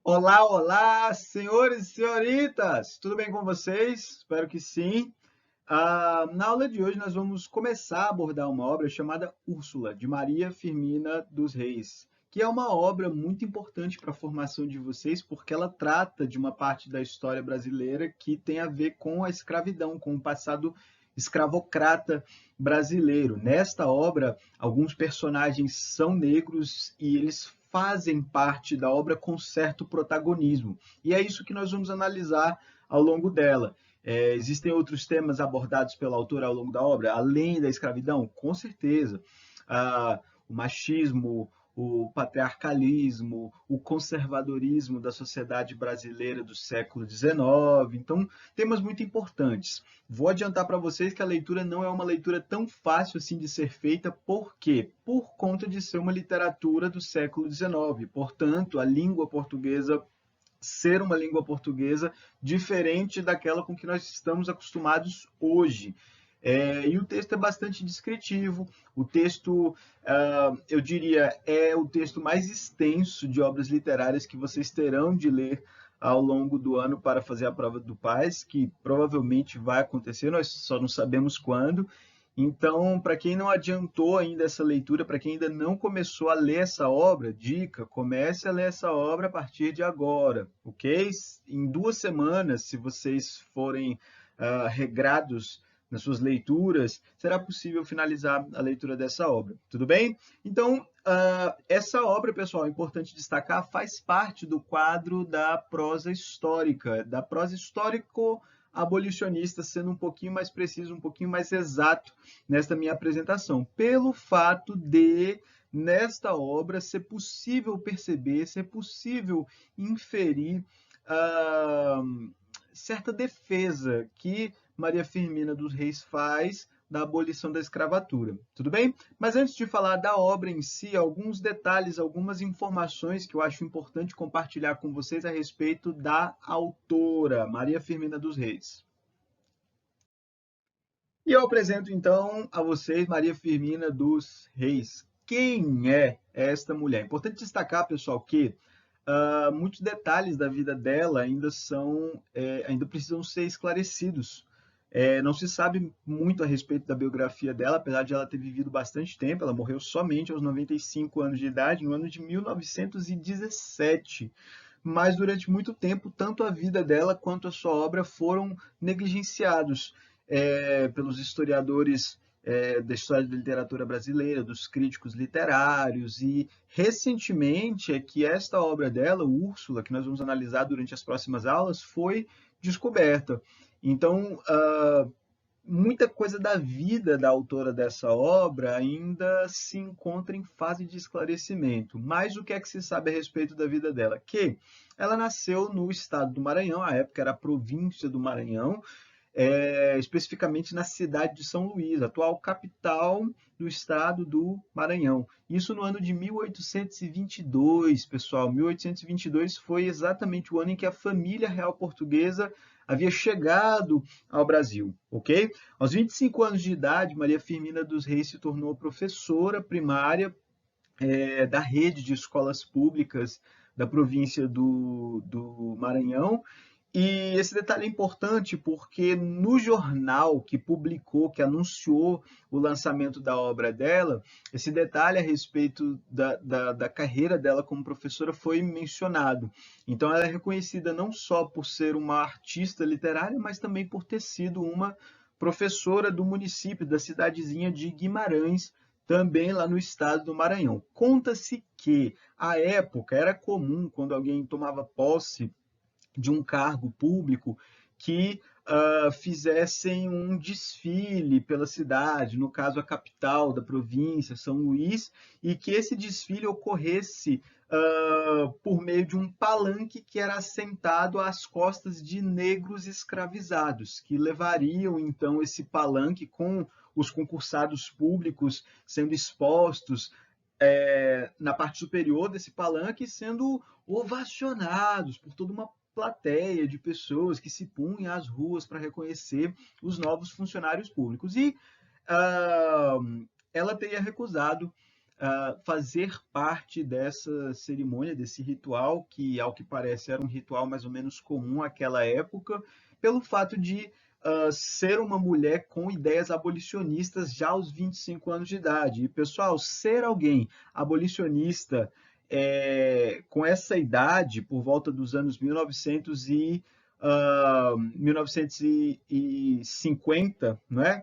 Olá, olá, senhores e senhoritas! Tudo bem com vocês? Espero que sim. Na aula de hoje nós vamos começar a abordar uma obra chamada Úrsula, de Maria Firmina dos Reis, que é uma obra muito importante para a formação de vocês, porque ela trata de uma parte da história brasileira que tem a ver com a escravidão, com o passado escravocrata brasileiro. Nesta obra, alguns personagens são negros e eles fazem parte da obra com certo protagonismo. E é isso que nós vamos analisar ao longo dela. Existem outros temas abordados pela autora ao longo da obra, além da escravidão? Com certeza. O machismo, o patriarcalismo, o conservadorismo da sociedade brasileira do século XIX. Então, temas muito importantes. Vou adiantar para vocês que a leitura não é uma leitura tão fácil assim de ser feita, por quê? Por conta de ser uma literatura do século XIX. Portanto, a língua portuguesa ser uma língua portuguesa diferente daquela com que nós estamos acostumados hoje. E o texto é bastante descritivo. O texto, eu diria, é o texto mais extenso de obras literárias que vocês terão de ler ao longo do ano para fazer a prova do PAS, que provavelmente vai acontecer, nós só não sabemos quando. Então, para quem não adiantou ainda essa leitura, para quem ainda não começou a ler essa obra, dica, comece a ler essa obra a partir de agora, ok? Em 2 semanas, se vocês forem regrados nas suas leituras, será possível finalizar a leitura dessa obra, tudo bem? Então, essa obra, pessoal, é importante destacar, faz parte do quadro da prosa histórica, da prosa histórico abolicionista, sendo um pouquinho mais preciso, um pouquinho mais exato nesta minha apresentação, pelo fato de, nesta obra, ser possível perceber, ser possível inferir certa defesa que Maria Firmina dos Reis faz da abolição da escravatura. Tudo bem? Mas antes de falar da obra em si, alguns detalhes, algumas informações que eu acho importante compartilhar com vocês a respeito da autora, Maria Firmina dos Reis. E eu apresento então a vocês Maria Firmina dos Reis. Quem é esta mulher? Importante destacar, pessoal, que muitos detalhes da vida dela ainda precisam ser esclarecidos. Não se sabe muito a respeito da biografia dela, apesar de ela ter vivido bastante tempo. Ela morreu somente aos 95 anos de idade, no ano de 1917. Mas durante muito tempo, tanto a vida dela quanto a sua obra foram negligenciados pelos historiadores da história da literatura brasileira, dos críticos literários, e recentemente é que esta obra dela, Úrsula, que nós vamos analisar durante as próximas aulas, foi descoberta. Então, muita coisa da vida da autora dessa obra ainda se encontra em fase de esclarecimento. Mas o que é que se sabe a respeito da vida dela? Que ela nasceu no estado do Maranhão, à época era a província do Maranhão, especificamente na cidade de São Luís, atual capital do estado do Maranhão. Isso no ano de 1822, pessoal. 1822 foi exatamente o ano em que a família real portuguesa havia chegado ao Brasil, ok? Aos 25 anos de idade, Maria Firmina dos Reis se tornou professora primária da rede de escolas públicas da província do Maranhão. E esse detalhe é importante porque no jornal que publicou, que anunciou o lançamento da obra dela, esse detalhe a respeito da carreira dela como professora foi mencionado. Então, ela é reconhecida não só por ser uma artista literária, mas também por ter sido uma professora do município, da cidadezinha de Guimarães, também lá no estado do Maranhão. Conta-se que, à época, era comum, quando alguém tomava posse de um cargo público, que fizessem um desfile pela cidade, no caso a capital da província, São Luís, e que esse desfile ocorresse por meio de um palanque que era assentado às costas de negros escravizados, que levariam então esse palanque com os concursados públicos sendo expostos na parte superior desse palanque, sendo ovacionados por toda uma plateia de pessoas que se punham às ruas para reconhecer os novos funcionários públicos. E ela teria recusado fazer parte dessa cerimônia, desse ritual, que, ao que parece, era um ritual mais ou menos comum àquela época, pelo fato de ser uma mulher com ideias abolicionistas já aos 25 anos de idade. E, pessoal, ser alguém abolicionista com essa idade, por volta dos anos 1950, não é?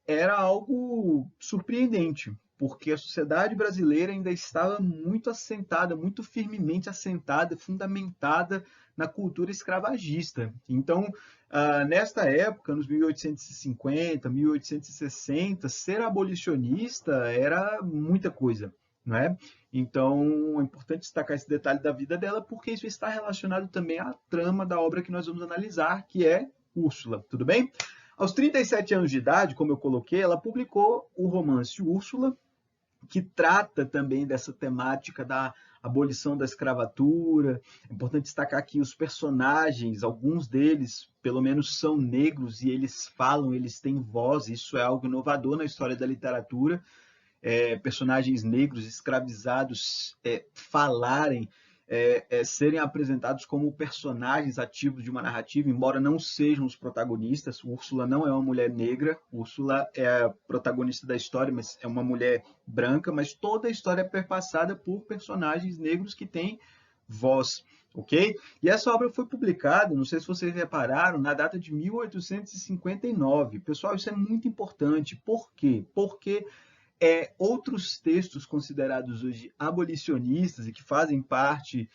Era algo surpreendente, porque a sociedade brasileira ainda estava muito assentada, muito firmemente assentada, fundamentada na cultura escravagista. Então, nesta época, nos 1850, 1860, ser abolicionista era muita coisa, não é? Então, é importante destacar esse detalhe da vida dela, porque isso está relacionado também à trama da obra que nós vamos analisar, que é Úrsula, tudo bem? Aos 37 anos de idade, como eu coloquei, ela publicou o romance Úrsula, que trata também dessa temática da abolição da escravatura. É importante destacar que os personagens, alguns deles, pelo menos, são negros e eles falam, eles têm voz. Isso é algo inovador na história da literatura. Personagens negros escravizados falarem, serem apresentados como personagens ativos de uma narrativa, embora não sejam os protagonistas. Úrsula não é uma mulher negra, Úrsula é a protagonista da história, mas é uma mulher branca, mas toda a história é perpassada por personagens negros que têm voz, ok? E essa obra foi publicada, não sei se vocês repararam, na data de 1859. Pessoal, isso é muito importante. Por quê? Porque outros textos considerados hoje abolicionistas e que fazem parte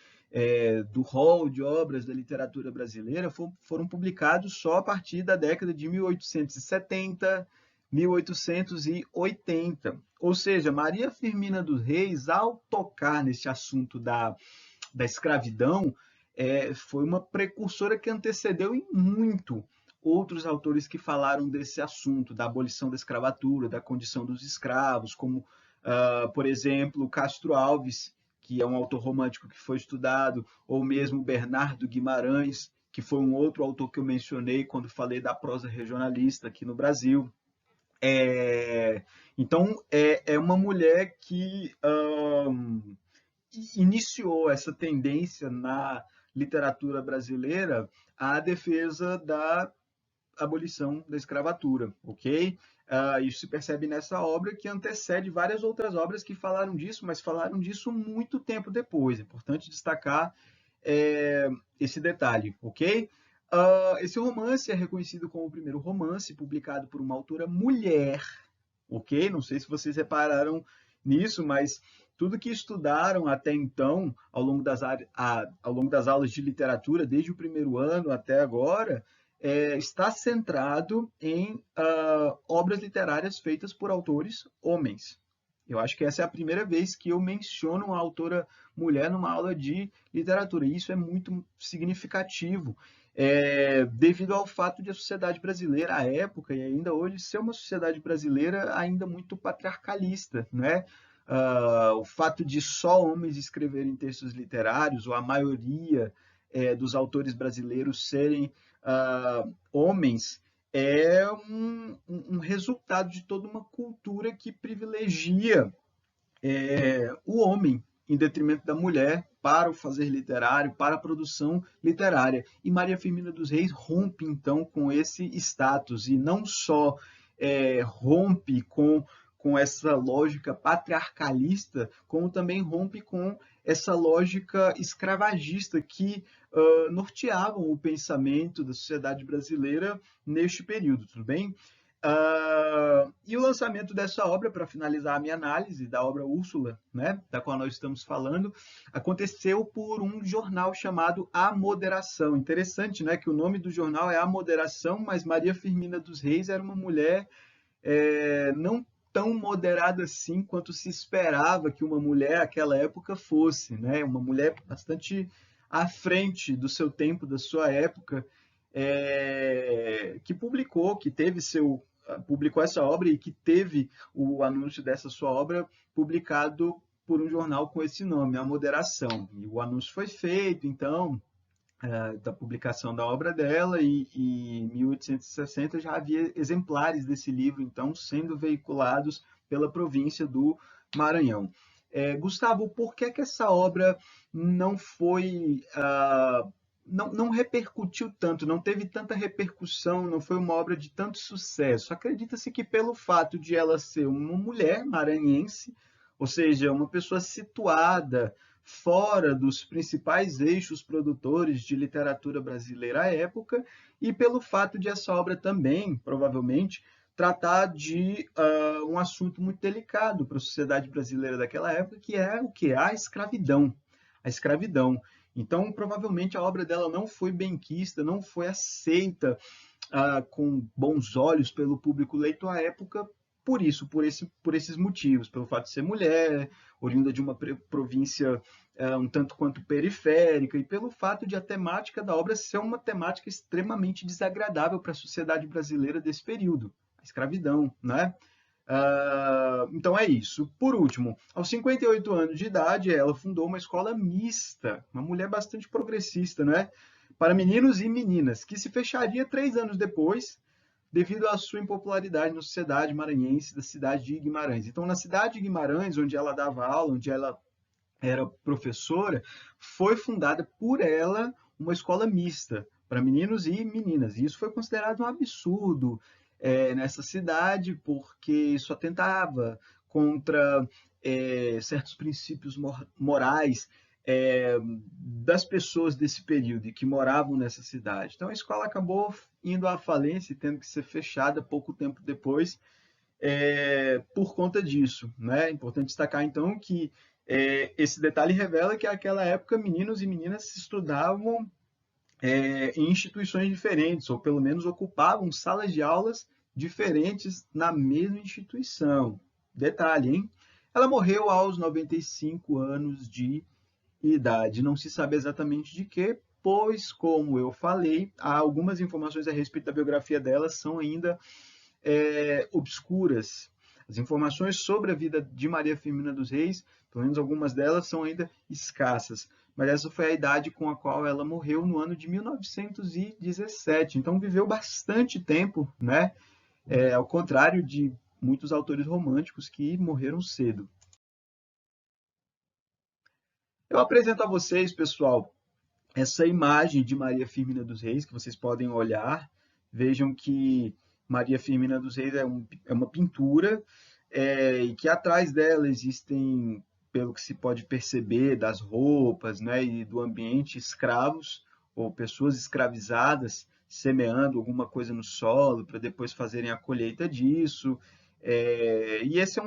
do rol de obras da literatura brasileira foram publicados só a partir da década de 1870, 1880. Ou seja, Maria Firmina dos Reis, ao tocar nesse assunto da escravidão, foi uma precursora que antecedeu em muito outros autores que falaram desse assunto, da abolição da escravatura, da condição dos escravos, como, por exemplo, Castro Alves, que é um autor romântico que foi estudado, ou mesmo Bernardo Guimarães, que foi um outro autor que eu mencionei quando falei da prosa regionalista aqui no Brasil. Então, é uma mulher que iniciou essa tendência na literatura brasileira à defesa da abolição da escravatura, ok? Isso se percebe nessa obra, que antecede várias outras obras que falaram disso, mas falaram disso muito tempo depois. É importante destacar esse detalhe, ok? Esse romance é reconhecido como o primeiro romance publicado por uma autora mulher, ok? Não sei se vocês repararam nisso, mas tudo que estudaram até então, ao longo das aulas de literatura, desde o primeiro ano até agora, está centrado em obras literárias feitas por autores homens. Eu acho que essa é a primeira vez que eu menciono uma autora mulher numa aula de literatura, e isso é muito significativo, devido ao fato de a sociedade brasileira, à época e ainda hoje, ser uma sociedade brasileira ainda muito patriarcalista, né? O fato de só homens escreverem textos literários, ou a maioria dos autores brasileiros serem homens, é um resultado de toda uma cultura que privilegia o homem em detrimento da mulher para o fazer literário, para a produção literária. E Maria Firmina dos Reis rompe, então, com esse status, e não só rompe com essa lógica patriarcalista, como também rompe com essa lógica escravagista que norteavam o pensamento da sociedade brasileira neste período, tudo bem? E o lançamento dessa obra, para finalizar a minha análise da obra Úrsula, né, da qual nós estamos falando, aconteceu por um jornal chamado A Moderação. Interessante, né, que o nome do jornal é A Moderação, mas Maria Firmina dos Reis era uma mulher não tão moderada assim quanto se esperava que uma mulher naquela época fosse, né? Uma mulher bastante à frente do seu tempo, da sua época, que publicou essa obra e que teve o anúncio dessa sua obra publicado por um jornal com esse nome, A Moderação. E o anúncio foi feito, então, da publicação da obra dela, e em 1860 já havia exemplares desse livro, então, sendo veiculados pela província do Maranhão. Gustavo, por que essa obra não foi, não repercutiu tanto, não teve tanta repercussão, não foi uma obra de tanto sucesso? Acredita-se que pelo fato de ela ser uma mulher maranhense, ou seja, uma pessoa situada fora dos principais eixos produtores de literatura brasileira à época, e pelo fato de essa obra também, provavelmente, tratar de um assunto muito delicado para a sociedade brasileira daquela época, que é o que? A escravidão. A escravidão. Então, provavelmente, a obra dela não foi benquista, não foi aceita com bons olhos pelo público leitor à época, por isso, por esses motivos, pelo fato de ser mulher, oriunda de uma província um tanto quanto periférica, e pelo fato de a temática da obra ser uma temática extremamente desagradável para a sociedade brasileira desse período, a escravidão, né? Então é isso. Por último, aos 58 anos de idade, ela fundou uma escola mista, uma mulher bastante progressista, né? Para meninos e meninas, que se fecharia 3 anos depois, devido à sua impopularidade na sociedade maranhense da cidade de Guimarães. Então, na cidade de Guimarães, onde ela dava aula, onde ela era professora, foi fundada por ela uma escola mista para meninos e meninas. E isso foi considerado um absurdo nessa cidade, porque isso atentava contra certos princípios morais das pessoas desse período e que moravam nessa cidade. Então a escola acabou indo à falência e tendo que ser fechada pouco tempo depois por conta disso, né? É importante destacar então que esse detalhe revela que naquela época meninos e meninas estudavam em instituições diferentes, ou pelo menos ocupavam salas de aulas diferentes na mesma instituição. Detalhe, hein? Ela morreu aos 95 anos de idade. Não se sabe exatamente de quê, pois, como eu falei, há algumas informações a respeito da biografia dela são ainda obscuras. As informações sobre a vida de Maria Firmina dos Reis, pelo menos algumas delas, são ainda escassas. Mas essa foi a idade com a qual ela morreu no ano de 1917. Então viveu bastante tempo, né? Ao contrário de muitos autores românticos que morreram cedo. Eu apresento a vocês, pessoal, essa imagem de Maria Firmina dos Reis, que vocês podem olhar. Vejam que Maria Firmina dos Reis é uma pintura e que atrás dela existem, pelo que se pode perceber, das roupas, né, e do ambiente, escravos ou pessoas escravizadas semeando alguma coisa no solo para depois fazerem a colheita disso. E esse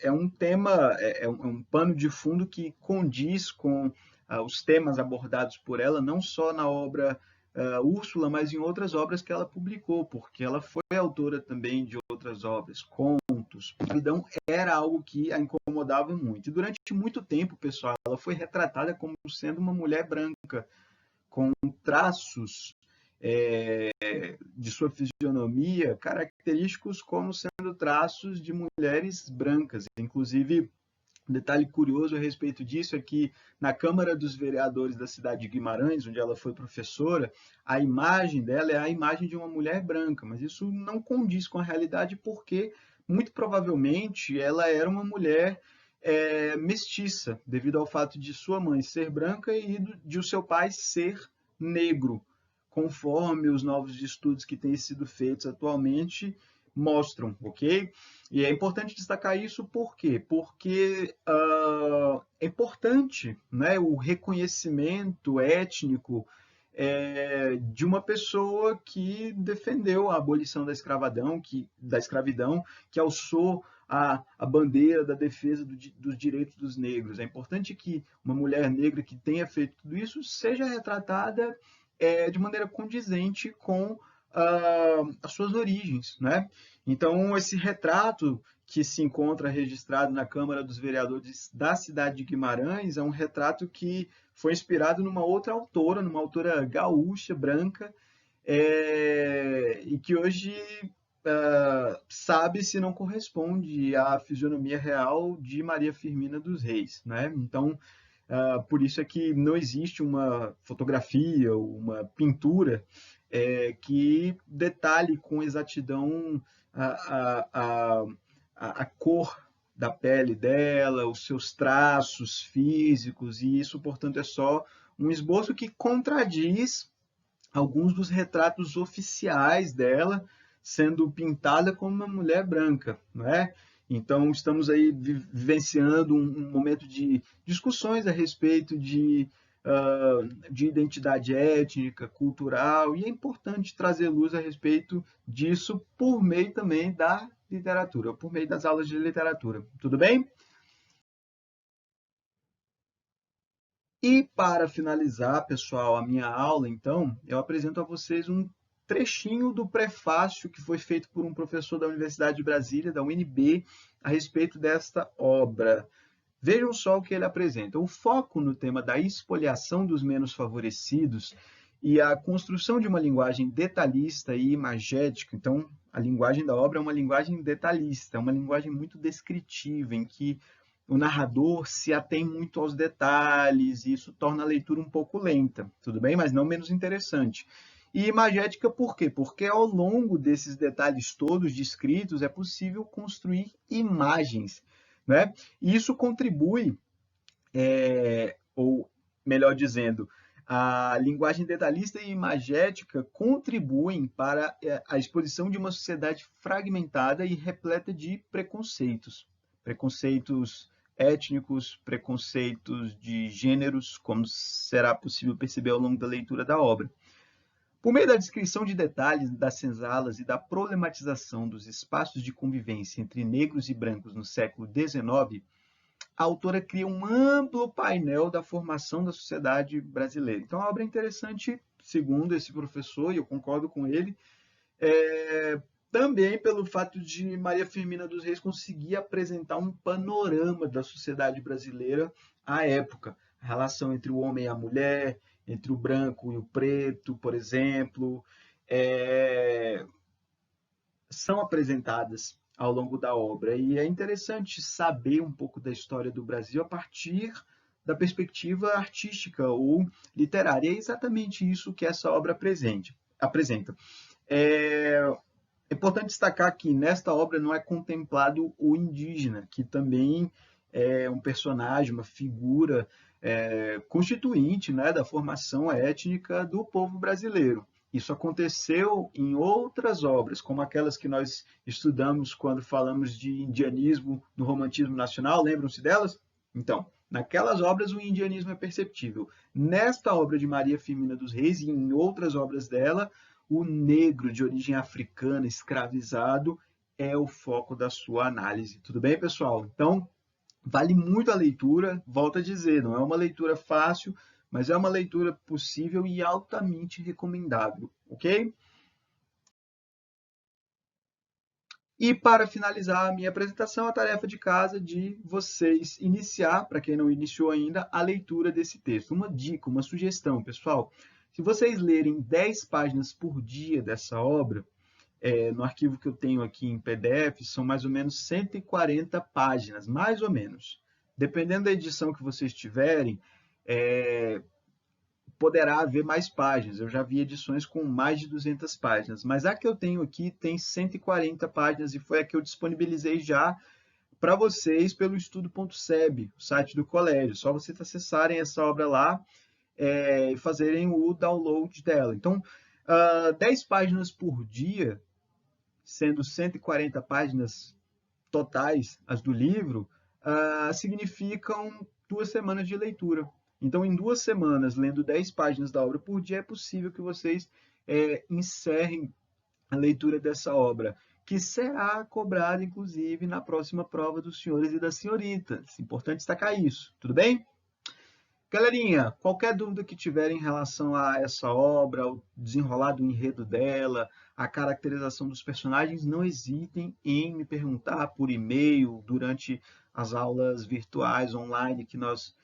é um tema, um pano de fundo que condiz com os temas abordados por ela, não só na obra Úrsula, mas em outras obras que ela publicou, porque ela foi autora também de outras obras, contos. A escravidão era algo que a incomodava muito. E durante muito tempo, pessoal, ela foi retratada como sendo uma mulher branca, com traços de sua fisionomia característicos como sendo traços de mulheres brancas. Inclusive, um detalhe curioso a respeito disso é que na Câmara dos Vereadores da cidade de Guimarães, onde ela foi professora, a imagem dela é a imagem de uma mulher branca, mas isso não condiz com a realidade porque, muito provavelmente, ela era uma mulher mestiça, devido ao fato de sua mãe ser branca e de o seu pai ser negro, conforme os novos estudos que têm sido feitos atualmente mostram, ok? E é importante destacar isso por quê? Porque é importante, né, o reconhecimento étnico de uma pessoa que defendeu a abolição da escravidão, que alçou a bandeira da defesa dos direitos dos negros. É importante que uma mulher negra que tenha feito tudo isso seja retratada de maneira condizente com as suas origens, né? Então, esse retrato que se encontra registrado na Câmara dos Vereadores da cidade de Guimarães é um retrato que foi inspirado numa outra autora, numa autora gaúcha, branca, e que hoje sabe se não corresponde à fisionomia real de Maria Firmina dos Reis, né? Então, por isso é que não existe uma fotografia, uma pintura que detalhe com exatidão a, a, a cor da pele dela, os seus traços físicos, e isso, portanto, é só um esboço que contradiz alguns dos retratos oficiais dela, sendo pintada como uma mulher branca, não é? Então, estamos aí vivenciando um momento de discussões a respeito de identidade étnica, cultural, e é importante trazer luz a respeito disso por meio também da literatura, por meio das aulas de literatura. Tudo bem? E para finalizar, pessoal, a minha aula, então, eu apresento a vocês um trechinho do prefácio que foi feito por um professor da Universidade de Brasília, da UNB, a respeito desta obra. Vejam só o que ele apresenta. O foco no tema da expoliação dos menos favorecidos e a construção de uma linguagem detalhista e imagética. Então, a linguagem da obra é uma linguagem detalhista, é uma linguagem muito descritiva, em que o narrador se atém muito aos detalhes, e isso torna a leitura um pouco lenta, tudo bem? Mas não menos interessante. E imagética por quê? Porque ao longo desses detalhes todos descritos é possível construir imagens, né? E isso contribui, ou melhor dizendo, a linguagem detalhista e imagética contribuem para a exposição de uma sociedade fragmentada e repleta de preconceitos. Preconceitos étnicos, preconceitos de gêneros, como será possível perceber ao longo da leitura da obra. Por meio da descrição de detalhes das senzalas e da problematização dos espaços de convivência entre negros e brancos no século XIX, a autora cria um amplo painel da formação da sociedade brasileira. Então, a obra é interessante, segundo esse professor, e eu concordo com ele, também pelo fato de Maria Firmina dos Reis conseguir apresentar um panorama da sociedade brasileira à época. A relação entre o homem e a mulher, entre o branco e o preto, por exemplo, são apresentadas ao longo da obra. E é interessante saber um pouco da história do Brasil a partir da perspectiva artística ou literária. E é exatamente isso que essa obra apresenta. É importante destacar que nesta obra não é contemplado o indígena, que também é um personagem, uma figura constituinte, né, da formação étnica do povo brasileiro. Isso aconteceu em outras obras, como aquelas que nós estudamos quando falamos de indianismo no romantismo nacional, lembram-se delas? Então, naquelas obras o indianismo é perceptível. Nesta obra de Maria Firmina dos Reis e em outras obras dela, o negro de origem africana escravizado é o foco da sua análise. Tudo bem, pessoal? Então, vale muito a leitura, volto a dizer, não é uma leitura fácil, mas é uma leitura possível e altamente recomendável, ok? E para finalizar a minha apresentação, a tarefa de casa de vocês iniciar, para quem não iniciou ainda, a leitura desse texto. Uma dica, uma sugestão, pessoal. Se vocês lerem 10 páginas por dia dessa obra, no arquivo que eu tenho aqui em PDF, são mais ou menos 140 páginas, mais ou menos. Dependendo da edição que vocês tiverem, poderá haver mais páginas. Eu já vi edições com mais de 200 páginas, mas a que eu tenho aqui tem 140 páginas e foi a que eu disponibilizei já para vocês pelo estudo.seb, o site do colégio. Só vocês acessarem essa obra lá e fazerem o download dela. Então, 10 páginas por dia, sendo 140 páginas totais, as do livro, significam 2 semanas de leitura. Então, em 2 semanas, lendo 10 páginas da obra por dia, é possível que vocês encerrem a leitura dessa obra, que será cobrada, inclusive, na próxima prova dos senhores e das senhoritas. Importante destacar isso, tudo bem? Galerinha, qualquer dúvida que tiverem em relação a essa obra, ao desenrolar do enredo dela, a caracterização dos personagens, não hesitem em me perguntar por e-mail durante as aulas virtuais, online, que nós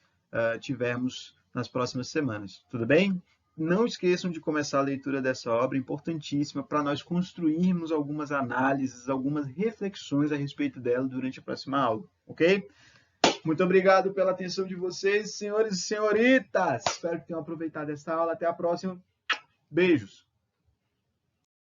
tivermos nas próximas semanas. Tudo bem? Não esqueçam de começar a leitura dessa obra, importantíssima, para nós construirmos algumas análises, algumas reflexões a respeito dela durante a próxima aula, ok? Muito obrigado pela atenção de vocês, senhores e senhoritas. Espero que tenham aproveitado esta aula. Até a próxima. Beijos.